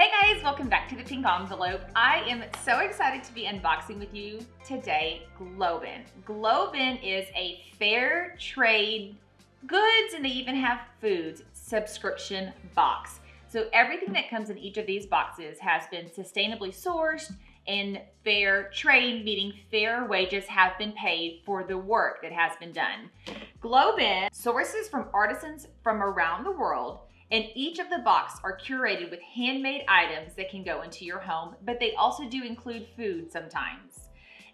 Hey guys, welcome back to the Pink Envelope. I am so excited to be unboxing with you today GlobeIn. GlobeIn is a fair trade goods, and they even have foods subscription box. So everything that comes in each of these boxes has been sustainably sourced and fair trade, meaning fair wages have been paid for the work that has been done. GlobeIn sources from artisans from around the world, and each of the boxes are curated with handmade items that can go into your home, but they also do include food sometimes.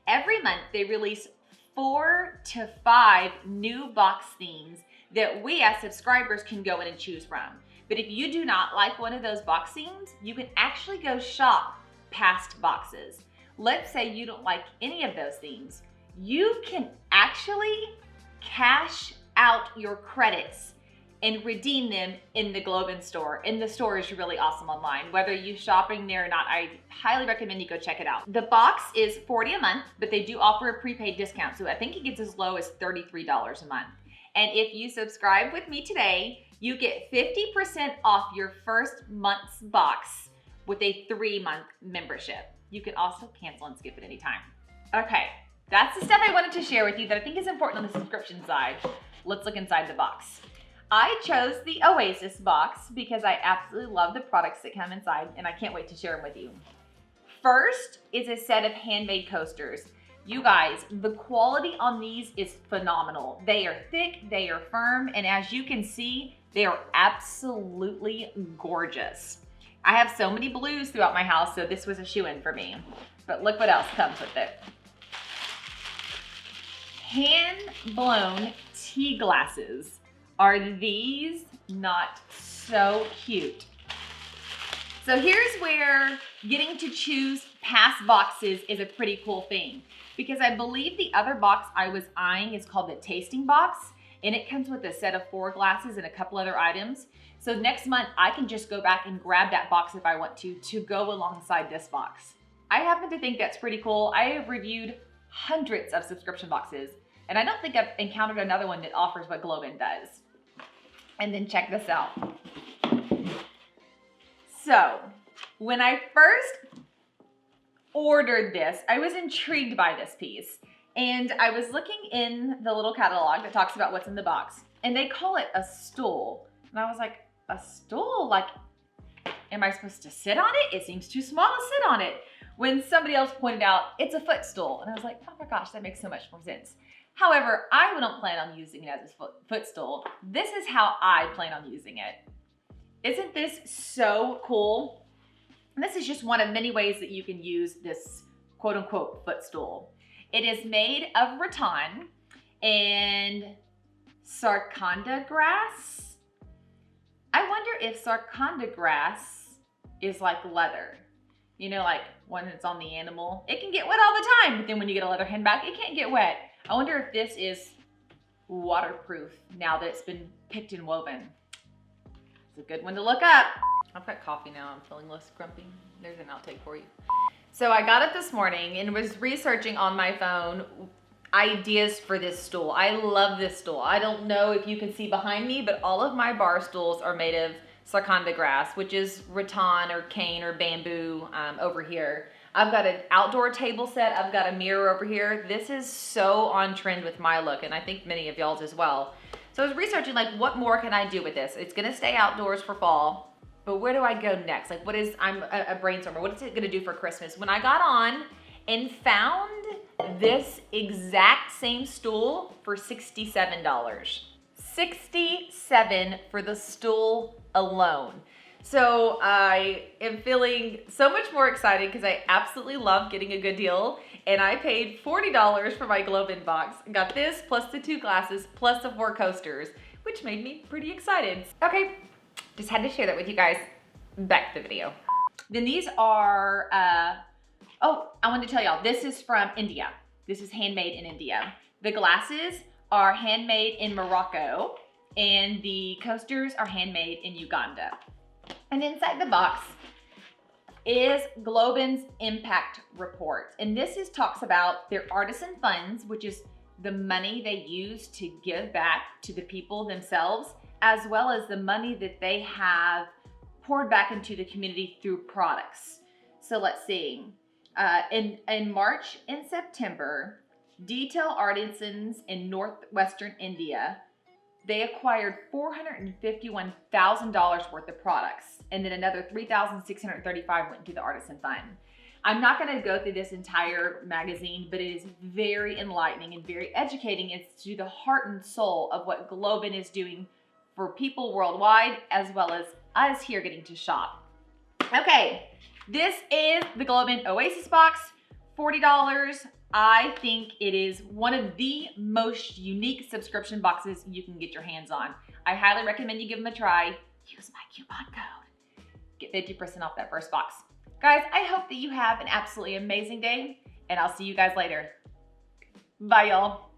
Every month they release 4 to 5 new box themes that we as subscribers can go in and choose from. But if you do not like one of those box themes, you can actually go shop past boxes. Let's say you don't like any of those themes. You can actually cash out your credits and redeem them in the GlobeIn store. And the store is really awesome online. Whether you're shopping there or not, I highly recommend you go check it out. The box is $40 a month, but they do offer a prepaid discount. So I think it gets as low as $33 a month. And if you subscribe with me today, you get 50% off your first month's box with a 3-month membership. You can also cancel and skip at any time. Okay, that's the stuff I wanted to share with you that I think is important on the subscription side. Let's look inside the box. I chose the Oasis box because I absolutely love the products that come inside, and I can't wait to share them with you. First is a set of handmade coasters. You guys, the quality on these is phenomenal. They are thick, they are firm, and as you can see, they are absolutely gorgeous. I have so many blues throughout my house, so this was a shoo-in for me. But look what else comes with it. Hand-blown tea glasses. Are these not so cute? So here's where getting to choose past boxes is a pretty cool thing, because I believe the other box I was eyeing is called the tasting box, and it comes with a set of 4 glasses and a couple other items. So next month I can just go back and grab that box if I want to go alongside this box. I happen to think that's pretty cool. I have reviewed hundreds of subscription boxes, and I don't think I've encountered another one that offers what GlobeIn does. And then check this out. So when I first ordered this, I was intrigued by this piece. And I was looking in the little catalog that talks about what's in the box, and they call it a stool. And I was like, a stool? Like, am I supposed to sit on it? It seems too small to sit on it. When somebody else pointed out, it's a footstool. And I was like, oh my gosh, that makes so much more sense. However, I don't plan on using it as a footstool. This is how I plan on using it. Isn't this so cool? And this is just one of many ways that you can use this quote unquote footstool. It is made of rattan and sarconda grass. I wonder if sarconda grass is like leather. You know, like when it's on the animal, it can get wet all the time, but then when you get a leather handbag, it can't get wet. I wonder if this is waterproof now that it's been picked and woven. It's a good one to look up. I've got coffee now, I'm feeling less grumpy. There's an outtake for you. So I got up this morning and was researching on my phone ideas for this stool. I love this stool. I don't know if you can see behind me, but all of my bar stools are made of sarconda grass, which is rattan or cane or bamboo over here. I've got an outdoor table set. I've got a mirror over here. This is so on trend with my look, and I think many of y'all's as well. So I was researching, like, what more can I do with this? It's gonna stay outdoors for fall, but where do I go next? Like, I'm a brainstormer. What is it gonna do for Christmas? When I got on and found this exact same stool for $67. $67 for the stool alone. So I am feeling so much more excited because I absolutely love getting a good deal. And I paid $40 for my GlobeIn box. Got this plus the 2 glasses plus the 4 coasters, which made me pretty excited. Okay, just had to share that with you guys. Back to the video. Then these are, oh, I wanted to tell y'all, this is from India. This is handmade in India. The glasses are handmade in Morocco, and the coasters are handmade in Uganda. And inside the box is GlobeIn's impact report. And this talks about their artisan funds, which is the money they use to give back to the people themselves, as well as the money that they have poured back into the community through products. So let's see. In March and September, detail artisans in northwestern India, they acquired $451,000 worth of products, and then another $3,635 went into the artisan fund. I'm not going to go through this entire magazine, but it is very enlightening and very educating. It's to the heart and soul of what GlobeIn is doing for people worldwide, as well as us here getting to shop. Okay, this is the GlobeIn Oasis box, $40. I think it is one of the most unique subscription boxes you can get your hands on. I highly recommend you give them a try. Use my coupon code. Get 50% off that first box. Guys, I hope that you have an absolutely amazing day, and I'll see you guys later. Bye, y'all.